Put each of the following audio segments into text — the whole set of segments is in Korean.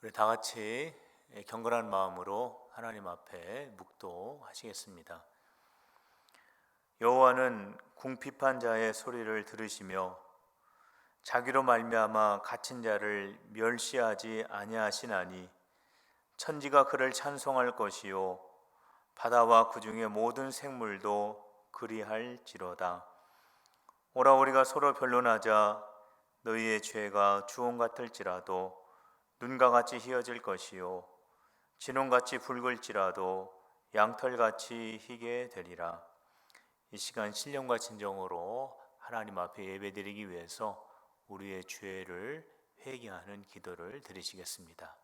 우리 다 같이 경건한 마음으로 하나님 앞에 묵도하시겠습니다. 여호와는 궁핍한 자의 소리를 들으시며 자기로 말미암아 갇힌 자를 멸시하지 아니하시나니 천지가 그를 찬송할 것이요 바다와 그 중에 모든 생물도 그리할지로다. 오라 우리가 서로 변론하자. 너희의 죄가 주홍 같을지라도 눈과 같이 희어질 것이요 진홍같이 붉을지라도 양털같이 희게 되리라. 이 시간 신령과 진정으로 하나님 앞에 예배드리기 위해서 우리의 죄를 회개하는 기도를 드리시겠습니다.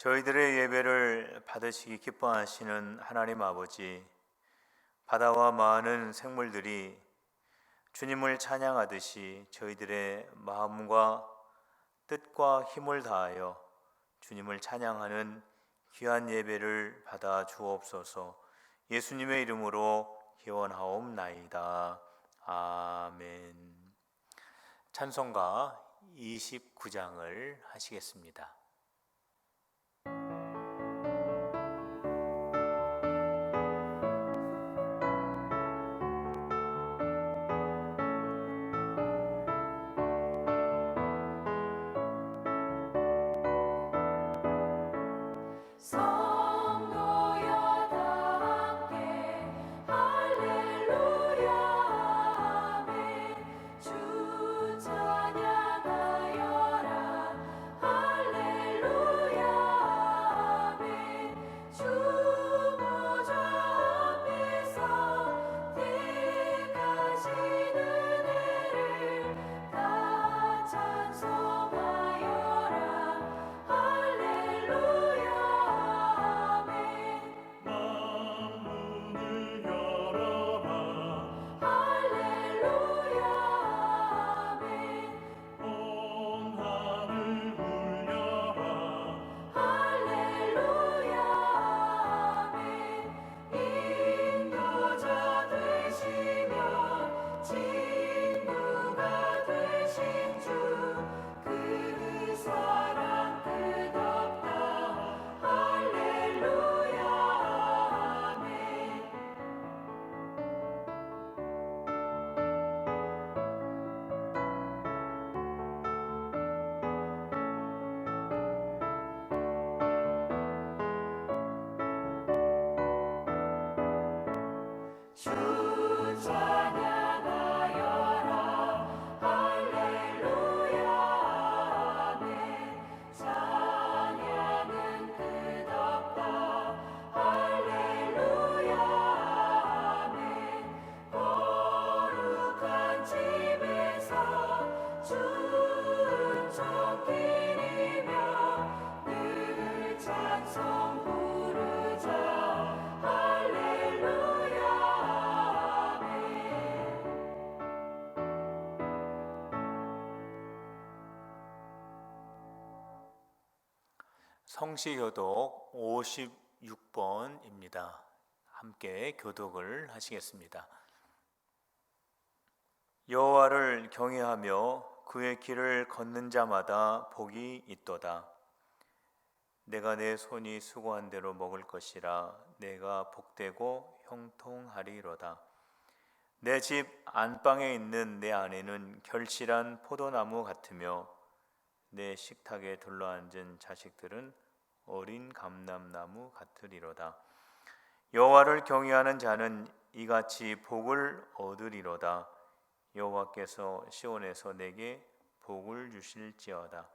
저희들의 예배를 받으시기 기뻐하시는 하나님 아버지, 바다와 많은 생물들이 주님을 찬양하듯이 저희들의 마음과 뜻과 힘을 다하여 주님을 찬양하는 귀한 예배를 받아 주옵소서. 예수님의 이름으로 기원하옵나이다. 아멘. 찬송가 29장을 하시겠습니다. 성시교독 56번입니다. 함께 교독을 하시겠습니다. 여호와를 경외하며 그의 길을 걷는 자마다 복이 있도다. 내가 내 손이 수고한 대로 먹을 것이라. 내가 복되고 형통하리로다. 내 집 안방에 있는 내 아내는 결실한 포도나무 같으며 내 식탁에 둘러앉은 자식들은 어린 감람나무 같으리로다. 여호와를 경외하는 자는 이같이 복을 얻으리로다. 여호와께서 시온에서 내게 복을 주실지어다.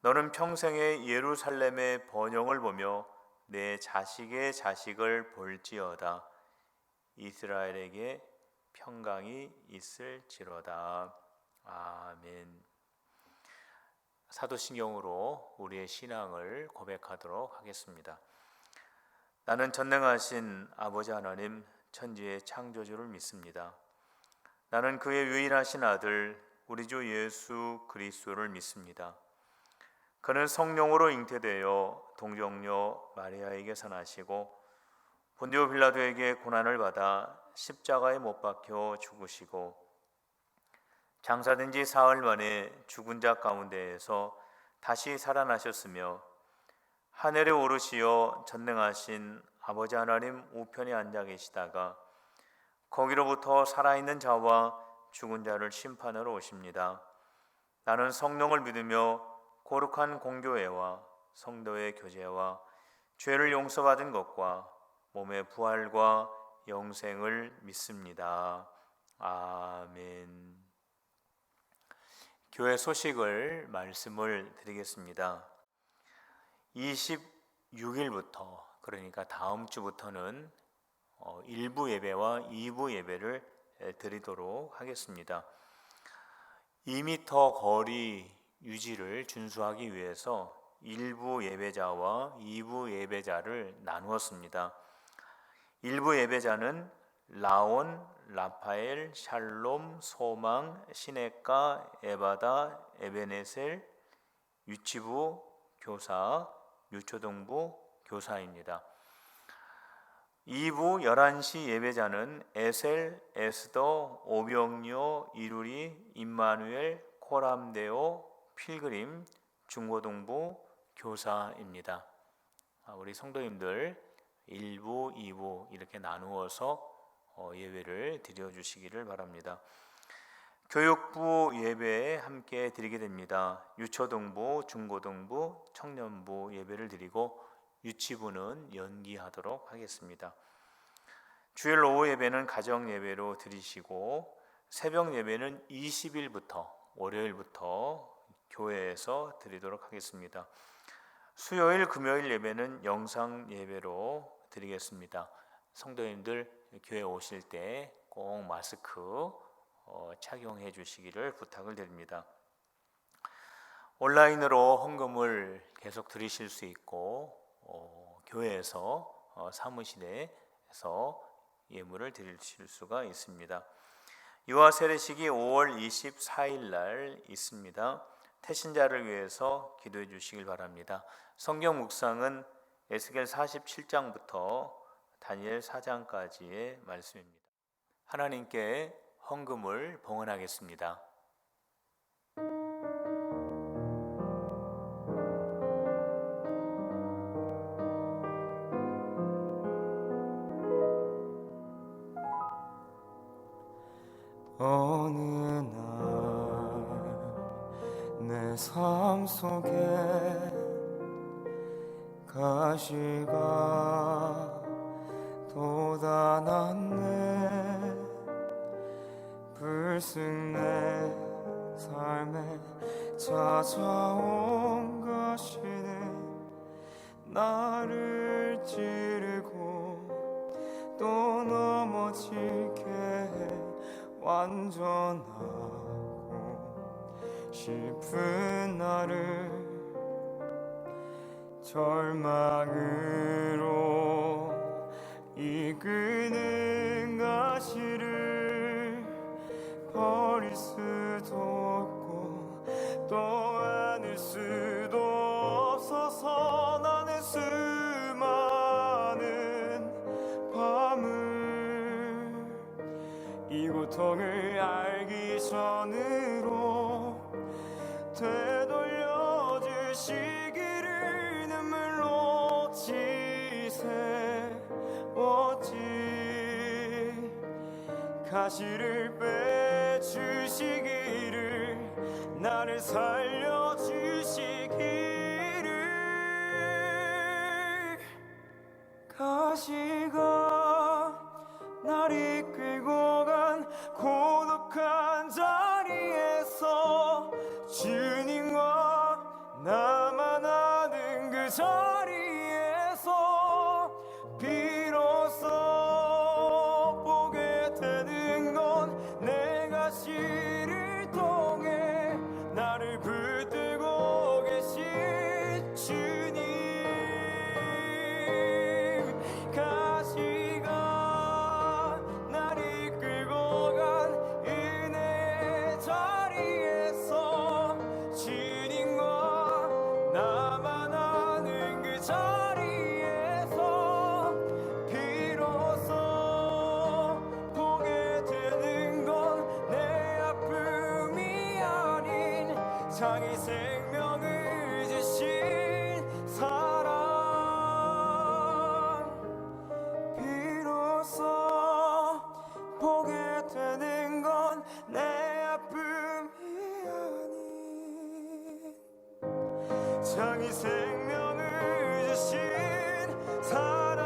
너는 평생에 예루살렘의 번영을 보며 내 자식의 자식을 볼지어다. 이스라엘에게 평강이 있을지로다. 아멘. 사도신경으로 우리의 신앙을 고백하도록 하겠습니다. 나는 전능하신 아버지 하나님, 천지의 창조주를 믿습니다. 나는 그의 유일하신 아들 우리 주 예수 그리스도를 믿습니다. 그는 성령으로 잉태되어 동정녀 마리아에게서 나시고 본디오 빌라도에게 고난을 받아 십자가에 못 박혀 죽으시고 장사된 지 사흘 만에 죽은 자 가운데에서 다시 살아나셨으며 하늘에 오르시어 전능하신 아버지 하나님 우편에 앉아 계시다가 거기로부터 살아있는 자와 죽은 자를 심판하러 오십니다. 나는 성령을 믿으며 거룩한 공교회와 성도의 교제와 죄를 용서받은 것과 몸의 부활과 영생을 믿습니다. 아멘. 교회 소식을 말씀을 드리겠습니다. 26일부터 그러니까 다음 주부터는 1부 예배와 2부 예배를 드리도록 하겠습니다. 2m 거리 유지를 준수하기 위해서 1부 예배자와 2부 예배자를 나누었습니다. 1부 예배자는 라온, 라파엘, 샬롬, 소망, 시내가, 에바다, 에베네셀, 유치부, 교사, 유초등부, 교사입니다. 2부 11시 예배자는 에셀, 에스더, 오병요, 이루리, 임마누엘, 코람데오, 필그림, 중고등부, 교사입니다. 우리 성도님들 1부, 2부 이렇게 나누어서 예배를 드려주시기를 바랍니다. 교육부 예배에 함께 드리게 됩니다. 유초등부, 중고등부, 청년부 예배를 드리고 유치부는 연기하도록 하겠습니다. 주일 오후 예배는 가정 예배로 드리시고 새벽 예배는 20일부터 월요일부터 교회에서 드리도록 하겠습니다. 수요일, 금요일 예배는 영상 예배로 드리겠습니다. 성도님들 교회 오실 때 꼭 마스크 착용해 주시기를 부탁을 드립니다. 온라인으로 헌금을 계속 드리실 수 있고 교회에서 사무실에서 예물을 드리실 수가 있습니다. 유아 세례식이 5월 24일 날 있습니다. 태신자를 위해서 기도해 주시길 바랍니다. 성경 묵상은 에스겔 47장부터 다니엘 4장까지의 말씀입니다. 하나님께 헌금을 봉헌하겠습니다. 어느 날 내 삶 속에 가시가 돋아났네. 불쑥 내 삶에 찾아온 가시네. 나를 찌르고 또 넘어지게 해 완전하고 싶은 나를 절망으로 이끄는 가시를 버릴 수도 없고 또 안을 수도 없어서 나는 수많은 밤을 이 고통을 알기 전으로 되돌려 주시기를 눈물로 지새웠지. 가시를 빼주시기를 나를 살려주시기를 가시가 날 이끌고 간 고독한 자리에서 주님과 나만 아는 그 자리에서 비로소 보게 되는 건 내 가시를 통해 나를 붙들고 계신 주님. 가시가 날 이끌고 간 은혜의 자리에서 주님과 나만 아는 그 자리에서 비로소 보게 되는 건 내 아픔이 아닌 자기 생명을 주신 사랑. 비로소 보게 되는 건 내 아픔이 아닌 자기 생명을 주신 사랑.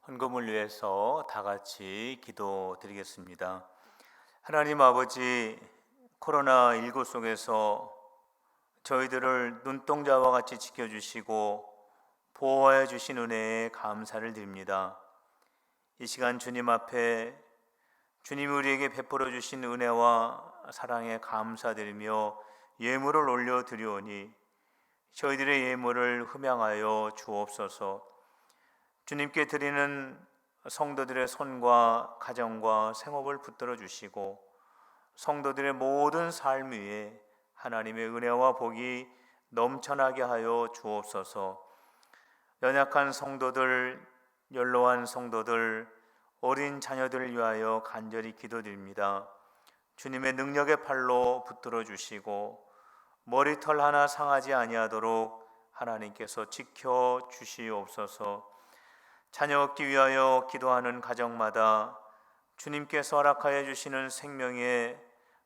헌금을 위해서 다 같이 기도드리겠습니다. 하나님 아버지, 코로나19 속에서 저희들을 눈동자와 같이 지켜주시고 보호해 주신 은혜에 감사를 드립니다. 이 시간 주님 앞에 주님 우리에게 베풀어 주신 은혜와 사랑에 감사드리며 예물을 올려드리오니 저희들의 예물을 흠양하여 주옵소서. 주님께 드리는 성도들의 손과 가정과 생업을 붙들어 주시고 성도들의 모든 삶 위에 하나님의 은혜와 복이 넘쳐나게 하여 주옵소서. 연약한 성도들, 연로한 성도들, 어린 자녀들을 위하여 간절히 기도드립니다. 주님의 능력의 팔로 붙들어 주시고 머리털 하나 상하지 아니하도록 하나님께서 지켜 주시옵소서. 자녀 얻기 위하여 기도하는 가정마다 주님께서 허락하여 주시는 생명의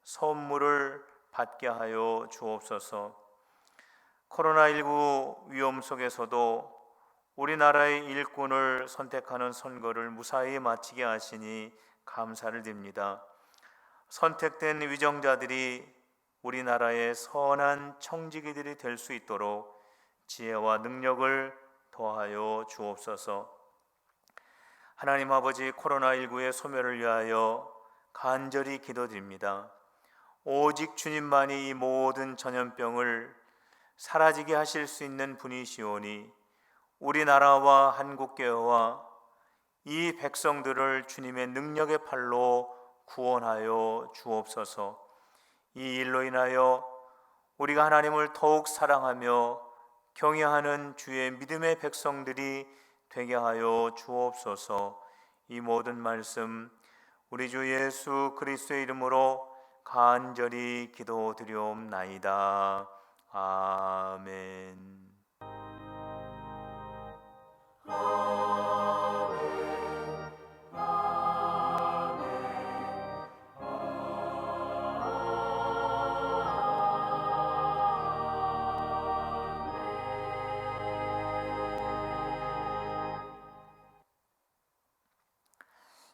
선물을 받게 하여 주옵소서. 코로나19 위험 속에서도 우리나라의 일꾼을 선택하는 선거를 무사히 마치게 하시니 감사를 드립니다. 선택된 위정자들이 우리나라의 선한 청지기들이 될 수 있도록 지혜와 능력을 더하여 주옵소서. 하나님 아버지, 코로나19의 소멸을 위하여 간절히 기도드립니다. 오직 주님만이 이 모든 전염병을 사라지게 하실 수 있는 분이시오니 우리나라와 한국교회와 이 백성들을 주님의 능력의 팔로 구원하여 주옵소서. 이 일로 인하여 우리가 하나님을 더욱 사랑하며 경외하는 주의 믿음의 백성들이 되게 하여 주옵소서. 이 모든 말씀 우리 주 예수 그리스도의 이름으로 간절히 기도드리옵나이다. 아멘.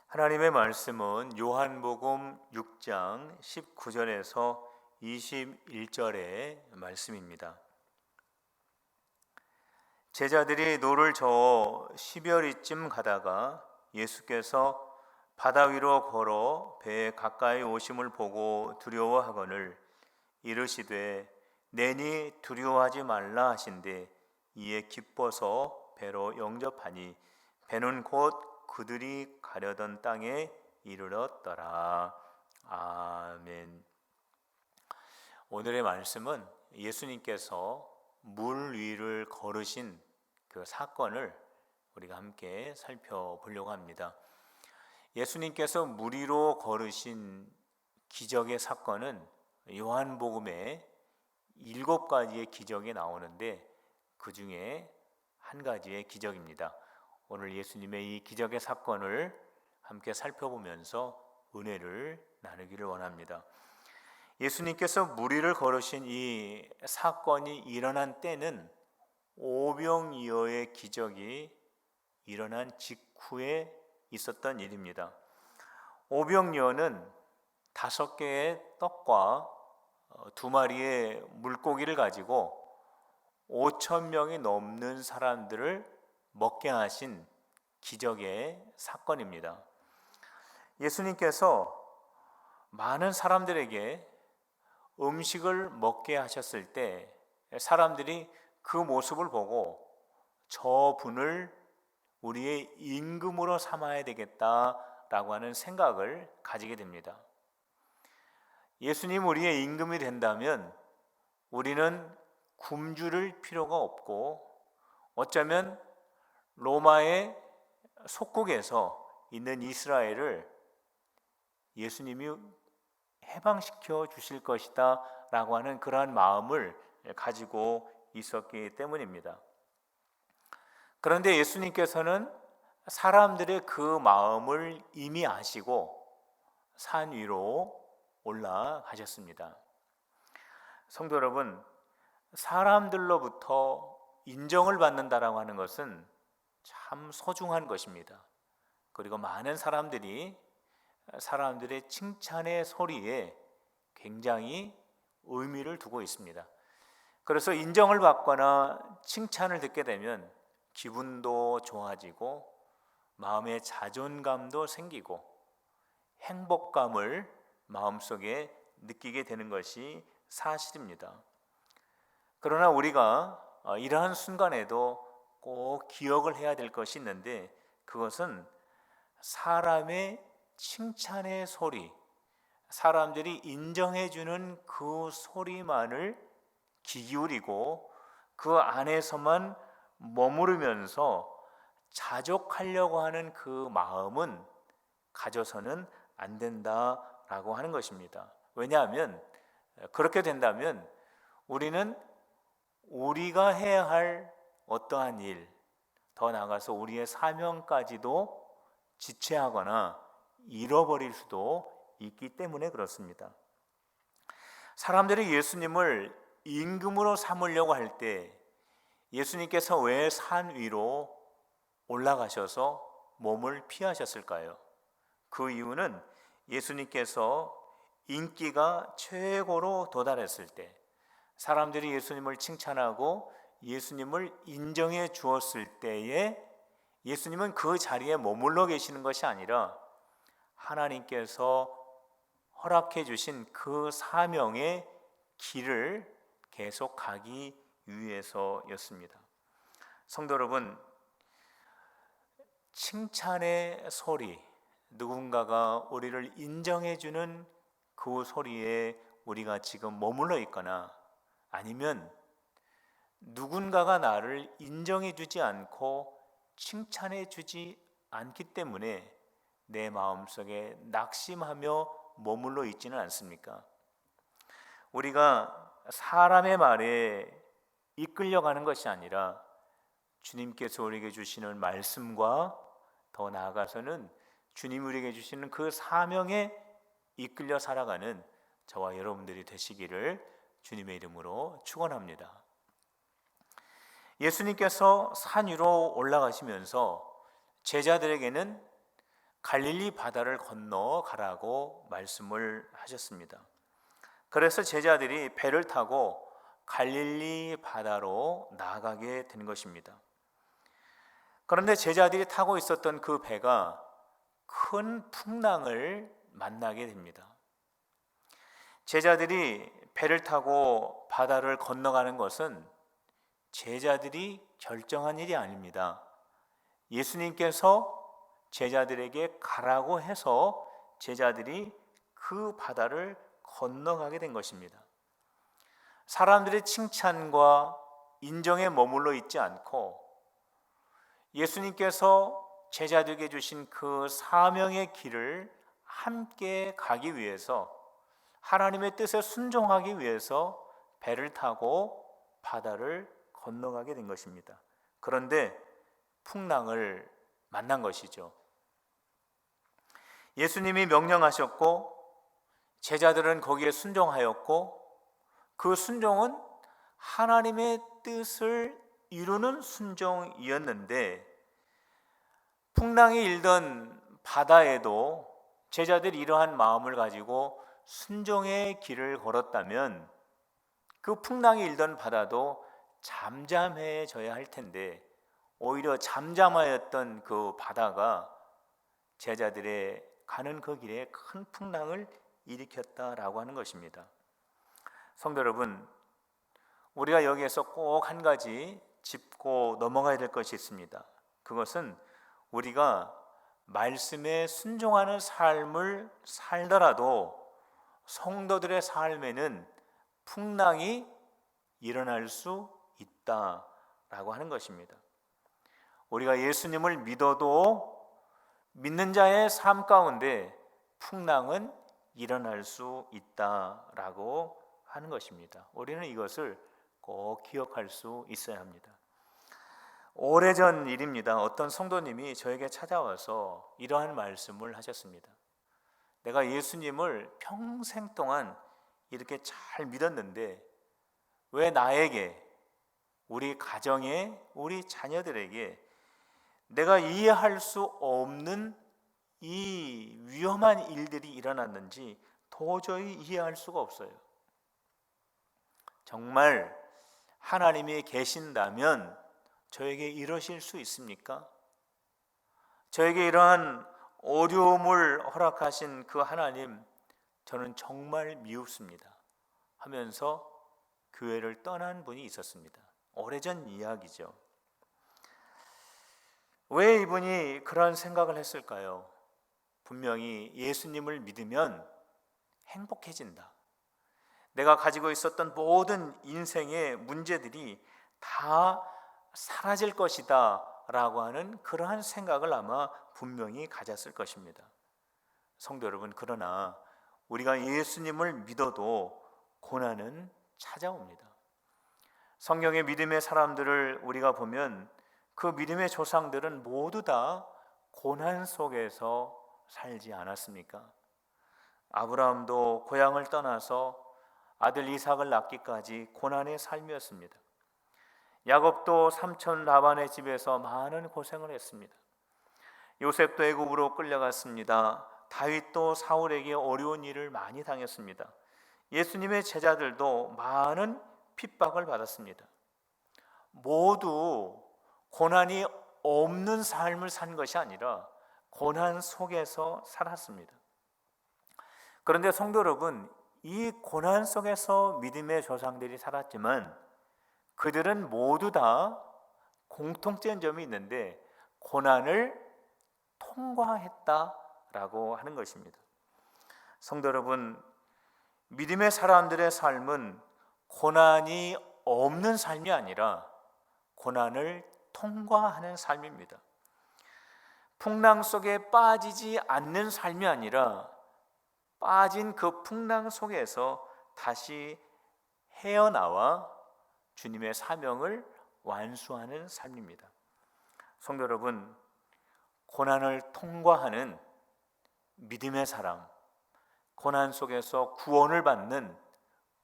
하나님의 말씀은 요한복음 6장 19절에서 21절의 말씀입니다. 제자들이 노를 저어 10여리쯤 가다가 예수께서 바다 위로 걸어 배에 가까이 오심을 보고 두려워하거늘 이르시되 내니 두려워하지 말라 하신대 이에 기뻐서 배로 영접하니 배는 곧 그들이 가려던 땅에 이르렀더라. 아멘. 오늘의 말씀은 예수님께서 물 위를 걸으신 그 사건을 우리가 함께 살펴보려고 합니다. 예수님께서 물 위로 걸으신 기적의 사건은 요한복음에 7가지의 기적이 나오는데 그 중에 한 가지의 기적입니다. 오늘 예수님의 이 기적의 사건을 함께 살펴보면서 은혜를 나누기를 원합니다. 예수님께서 무리를 걸으신 이 사건이 일어난 때는 오병이어의 기적이 일어난 직후에 있었던 일입니다. 오병이어는 5개의 떡과 2마리의 물고기를 가지고 5천 명이 넘는 사람들을 먹게 하신 기적의 사건입니다. 예수님께서 많은 사람들에게 음식을 먹게 하셨을 때 사람들이 그 모습을 보고 저분을 우리의 임금으로 삼아야 되겠다라고 하는 생각을 가지게 됩니다. 예수님 우리의 임금이 된다면 우리는 굶주릴 필요가 없고 어쩌면 로마의 속국에서 있는 이스라엘을 예수님이 해방시켜 주실 것이다 라고 하는 그러한 마음을 가지고 있었기 때문입니다. 그런데 예수님께서는 사람들의 그 마음을 이미 아시고 산 위로 올라가셨습니다. 성도 여러분, 사람들로부터 인정을 받는다라고 하는 것은 참 소중한 것입니다. 그리고 많은 사람들이 사람들의 칭찬의 소리에 굉장히 의미를 두고 있습니다. 그래서 인정을 받거나 칭찬을 듣게 되면 기분도 좋아지고 마음의 자존감도 생기고 행복감을 마음속에 느끼게 되는 것이 사실입니다. 그러나 우리가 이러한 순간에도 꼭 기억을 해야 될 것이 있는데 그것은 사람의 칭찬의 소리, 사람들이 인정해주는 그 소리만을 귀 기울이고 그 안에서만 머무르면서 자족하려고 하는 그 마음은 가져서는 안 된다라고 하는 것입니다. 왜냐하면 그렇게 된다면 우리는 우리가 해야 할 어떠한 일, 더 나아가서 우리의 사명까지도 지체하거나 잃어버릴 수도 있기 때문에 그렇습니다. 사람들이 예수님을 임금으로 삼으려고 할 때 예수님께서 왜 산 위로 올라가셔서 몸을 피하셨을까요? 그 이유는 예수님께서 인기가 최고로 도달했을 때, 사람들이 예수님을 칭찬하고 예수님을 인정해 주었을 때에 예수님은 그 자리에 머물러 계시는 것이 아니라 하나님께서 허락해 주신 그 사명의 길을 계속 가기 위해서였습니다. 성도 여러분, 칭찬의 소리, 누군가가 우리를 인정해 주는 그 소리에 우리가 지금 머물러 있거나 아니면 누군가가 나를 인정해 주지 않고 칭찬해 주지 않기 때문에 내 마음속에 낙심하며 머물러 있지는 않습니까? 우리가 사람의 말에 이끌려가는 것이 아니라 주님께서 우리에게 주시는 말씀과 더 나아가서는 주님 우리에게 주시는 그 사명에 이끌려 살아가는 저와 여러분들이 되시기를 주님의 이름으로 축원합니다. 예수님께서 산 위로 올라가시면서 제자들에게는 갈릴리 바다를 건너가라고 말씀을 하셨습니다. 그래서 제자들이 배를 타고 갈릴리 바다로 나아가게 된 것입니다. 그런데 제자들이 타고 있었던 그 배가 큰 풍랑을 만나게 됩니다. 제자들이 배를 타고 바다를 건너가는 것은 제자들이 결정한 일이 아닙니다. 예수님께서 제자들에게 가라고 해서 제자들이 그 바다를 건너가게 된 것입니다. 사람들의 칭찬과 인정에 머물러 있지 않고 예수님께서 제자들에게 주신 그 사명의 길을 함께 가기 위해서, 하나님의 뜻에 순종하기 위해서 배를 타고 바다를 건너가게 된 것입니다. 그런데 풍랑을 만난 것이죠. 예수님이 명령하셨고 제자들은 거기에 순종하였고, 그 순종은 하나님의 뜻을 이루는 순종이었는데, 풍랑이 일던 바다에도 제자들이 이러한 마음을 가지고 순종의 길을 걸었다면 그 풍랑이 일던 바다도 잠잠해져야 할 텐데, 오히려 잠잠하였던 그 바다가 제자들의 가는 그 길에 큰 풍랑을 일으켰다라고 하는 것입니다. 성도 여러분, 우리가 여기에서 꼭 한 가지 짚고 넘어가야 될 것이 있습니다. 그것은 우리가 말씀에 순종하는 삶을 살더라도 성도들의 삶에는 풍랑이 일어날 수 있다라고 하는 것입니다. 우리가 예수님을 믿어도 믿는 자의 삶 가운데 풍랑은 일어날 수 있다라고 하는 것입니다. 우리는 이것을 꼭 기억할 수 있어야 합니다. 오래전 일입니다. 어떤 성도님이 저에게 찾아와서 이러한 말씀을 하셨습니다. 내가 예수님을 평생 동안 이렇게 잘 믿었는데 왜 나에게, 우리 가정에, 우리 자녀들에게 내가 이해할 수 없는 이 위험한 일들이 일어났는지 도저히 이해할 수가 없어요. 정말 하나님이 계신다면 저에게 이러실 수 있습니까? 저에게 이러한 어려움을 허락하신 그 하나님, 저는 정말 미흡습니다 하면서 교회를 떠난 분이 있었습니다. 오래전 이야기죠. 왜 이분이 그런 생각을 했을까요? 분명히 예수님을 믿으면 행복해진다, 내가 가지고 있었던 모든 인생의 문제들이 다 사라질 것이다 라고 하는 그러한 생각을 아마 분명히 가졌을 것입니다. 성도 여러분, 그러나 우리가 예수님을 믿어도 고난은 찾아옵니다. 성경의 믿음의 사람들을 우리가 보면 그 믿음의 조상들은 모두 다 고난 속에서 살지 않았습니까? 아브라함도 고향을 떠나서 아들 이삭을 낳기까지 고난의 삶이었습니다. 야곱도 삼촌 라반의 집에서 많은 고생을 했습니다. 요셉도 애굽으로 끌려갔습니다. 다윗도 사울에게 어려운 일을 많이 당했습니다. 예수님의 제자들도 많은 핍박을 받았습니다. 모두 고난이 없는 삶을 산 것이 아니라 고난 속에서 살았습니다. 그런데 성도 여러분, 이 고난 속에서 믿음의 조상들이 살았지만 그들은 모두 다 공통된 점이 있는데 고난을 통과했다라고 하는 것입니다. 성도 여러분, 믿음의 사람들의 삶은 고난이 없는 삶이 아니라 고난을 통과하는 삶입니다. 풍랑 속에 빠지지 않는 삶이 아니라 빠진 그 풍랑 속에서 다시 헤어나와 주님의 사명을 완수하는 삶입니다. 성도 여러분, 고난을 통과하는 믿음의 사람, 고난 속에서 구원을 받는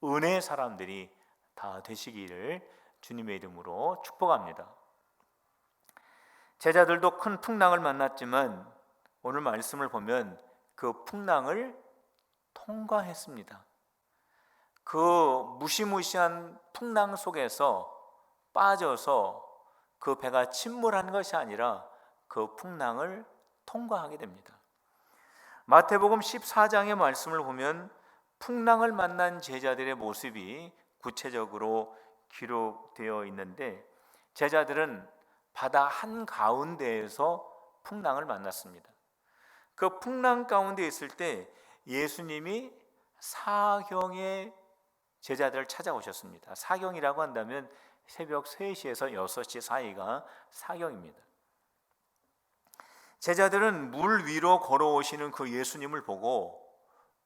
은혜의 사람들이 다 되시기를 주님의 이름으로 축복합니다. 제자들도 큰 풍랑을 만났지만 오늘 말씀을 보면 그 풍랑을 통과했습니다. 그 무시무시한 풍랑 속에서 빠져서 그 배가 침몰하는 것이 아니라 그 풍랑을 통과하게 됩니다. 마태복음 14장의 말씀을 보면 풍랑을 만난 제자들의 모습이 구체적으로 기록되어 있는데, 제자들은 바다 한가운데에서 풍랑을 만났습니다. 그 풍랑 가운데 있을 때 예수님이 사경의 제자들을 찾아오셨습니다. 사경이라고 한다면 새벽 3시에서 6시 사이가 사경입니다. 제자들은 물 위로 걸어오시는 그 예수님을 보고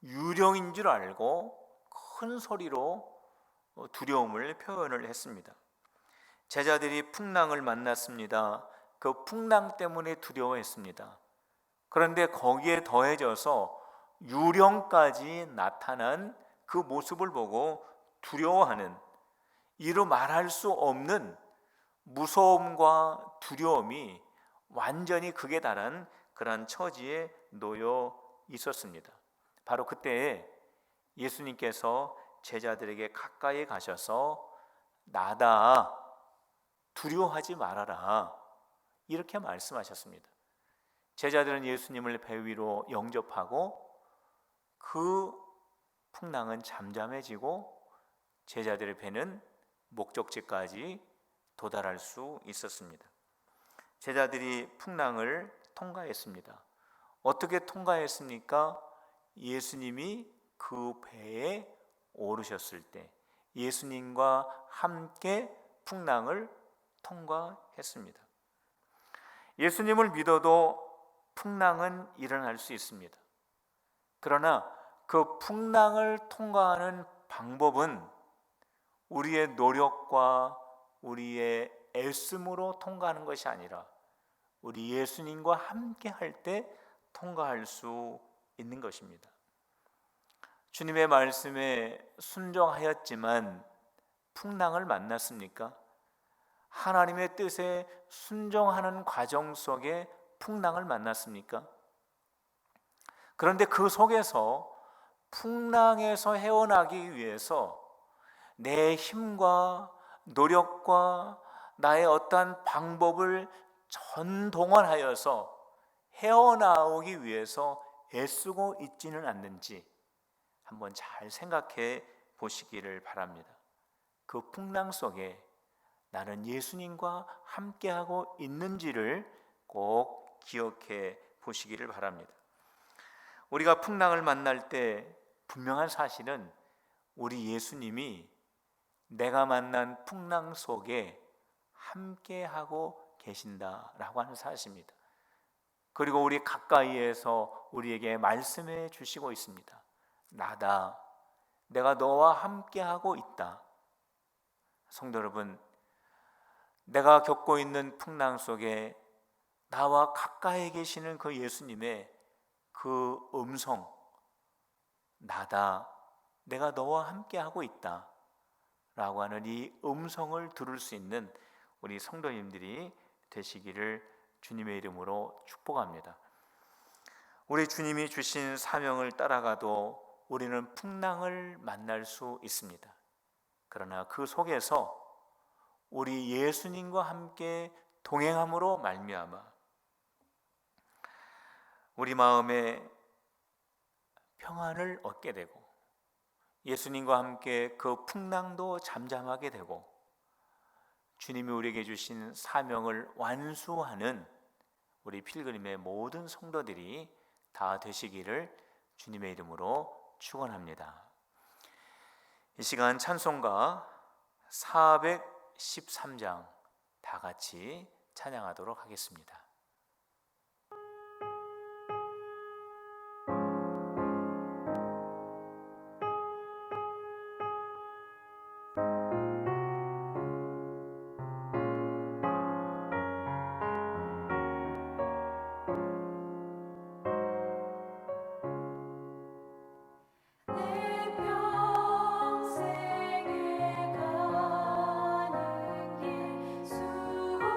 유령인 줄 알고 큰 소리로 두려움을 표현을 했습니다. 제자들이 풍랑을 만났습니다. 그 풍랑 때문에 두려워했습니다. 그런데 거기에 더해져서 유령까지 나타난 그 모습을 보고 두려워하는, 이루 말할 수 없는 무서움과 두려움이 완전히 극에 달한 그러한 처지에 놓여 있었습니다. 바로 그때에 예수님께서 제자들에게 가까이 가셔서 나다, 두려워하지 말아라, 이렇게 말씀하셨습니다. 제자들은 예수님을 배 위로 영접하고 그 풍랑은 잠잠해지고 제자들의 배는 목적지까지 도달할 수 있었습니다. 제자들이 풍랑을 통과했습니다. 어떻게 통과했습니까? 예수님이 그 배에 오르셨을 때 예수님과 함께 풍랑을 통과했습니다. 예수님을 믿어도 풍랑은 일어날 수 있습니다. 그러나 그 풍랑을 통과하는 방법은 우리의 노력과 우리의 애씀으로 통과하는 것이 아니라 우리 예수님과 함께 할 때 통과할 수 있는 것입니다. 주님의 말씀에 순종하였지만 풍랑을 만났습니까? 하나님의 뜻에 순종하는 과정 속에 풍랑을 만났습니까? 그런데 그 속에서 풍랑에서 헤어나기 위해서 내 힘과 노력과 나의 어떠한 방법을 전동원하여서 헤어나오기 위해서 애쓰고 있지는 않는지 한번 잘 생각해 보시기를 바랍니다. 그 풍랑 속에 나는 예수님과 함께하고 있는지를 꼭 기억해 보시기를 바랍니다. 우리가 풍랑을 만날 때 분명한 사실은 우리 예수님이 내가 만난 풍랑 속에 함께하고 계신다라고 하는 사실입니다. 그리고 우리 가까이에서 우리에게 말씀해 주시고 있습니다. 나다, 내가 너와 함께하고 있다. 성도 여러분, 내가 겪고 있는 풍랑 속에 나와 가까이 계시는 그 예수님의 그 음성, 나다, 내가 너와 함께하고 있다 라고 하는 이 음성을 들을 수 있는 우리 성도님들이 되시기를 주님의 이름으로 축복합니다. 우리 주님이 주신 사명을 따라가도 우리는 풍랑을 만날 수 있습니다. 그러나 그 속에서 우리 예수님과 함께 동행함으로 말미암아 우리 마음에 평안을 얻게 되고 예수님과 함께 그 풍랑도 잠잠하게 되고 주님이 우리에게 주신 사명을 완수하는 우리 필그림의 모든 성도들이 다 되시기를 주님의 이름으로 축원합니다. 이 시간 찬송가 413장 다 같이 찬양하도록 하겠습니다. 내 평생에 가는 길 순탄하게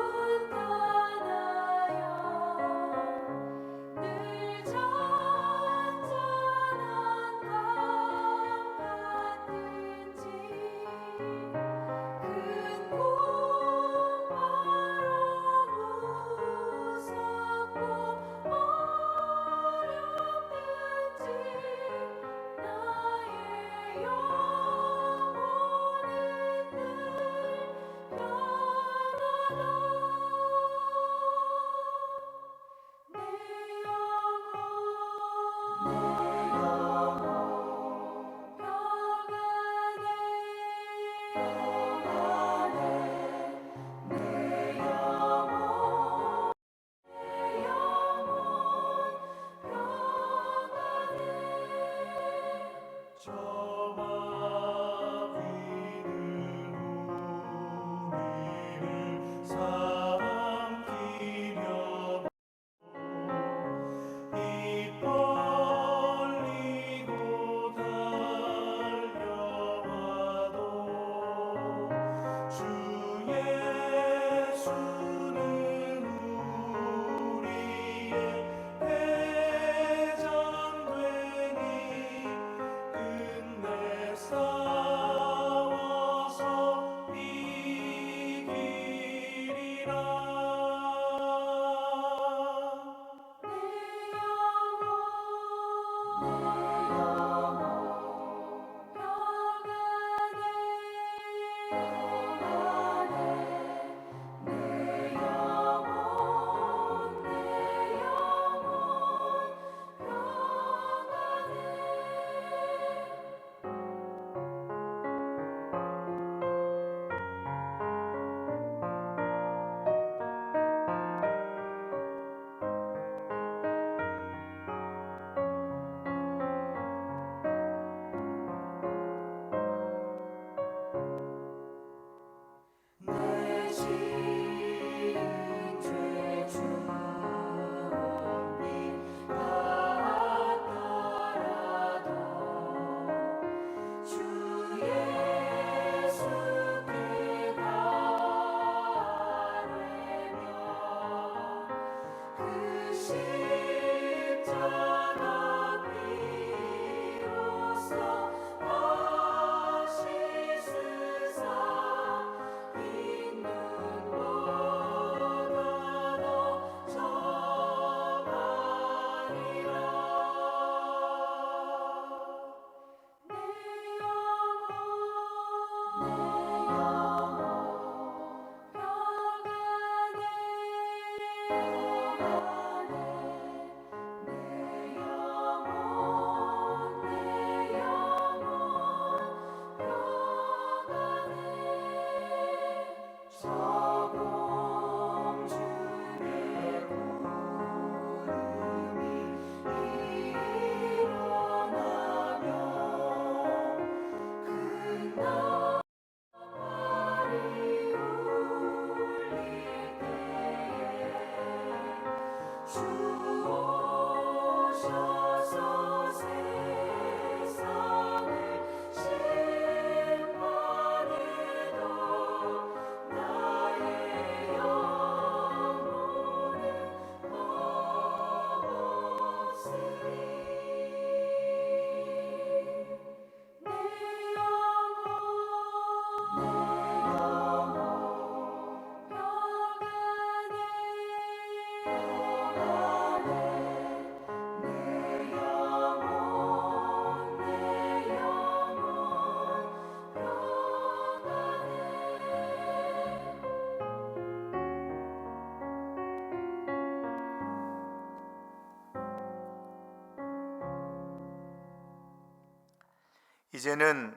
이제는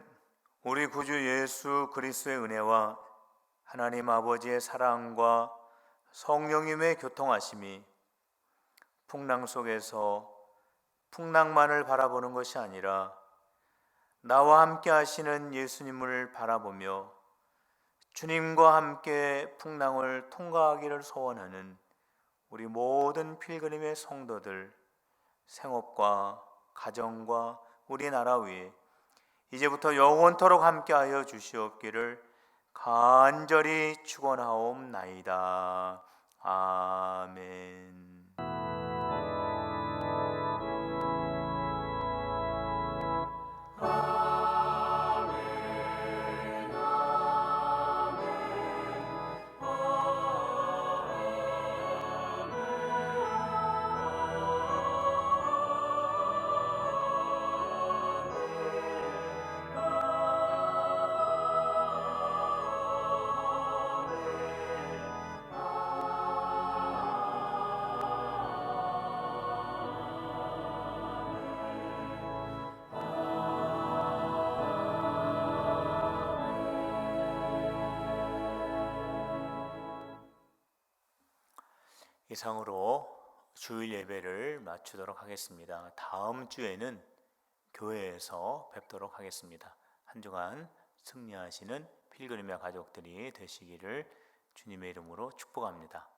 우리 구주 예수 그리스도의 은혜와 하나님 아버지의 사랑과 성령님의 교통하심이 풍랑 속에서 풍랑만을 바라보는 것이 아니라 나와 함께 하시는 예수님을 바라보며 주님과 함께 풍랑을 통과하기를 소원하는 우리 모든 필그림의 성도들, 생업과 가정과 우리나라 위에 이제부터 영원토록 함께하여 주시옵기를 간절히 축원하옵나이다. 아멘. 이상으로 주일 예배를 마치도록 하겠습니다. 다음 주에는 교회에서 뵙도록 하겠습니다. 한 주간 승리하시는 필그림의 가족들이 되시기를 주님의 이름으로 축복합니다.